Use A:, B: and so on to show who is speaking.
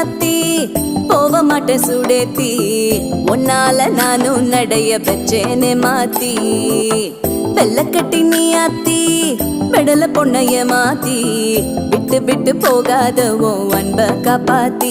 A: ஆத்தி போக மாட்டேன் சுடேத்தி உன்னால நானும் நடைய பெச்சேனே மாத்தி வெள்ளக்கட்டி நீ ஆத்தி பெடல பொண்ணைய மாத்தி விட்டு விட்டு போகாத உன் அன்ப காப்பாத்தி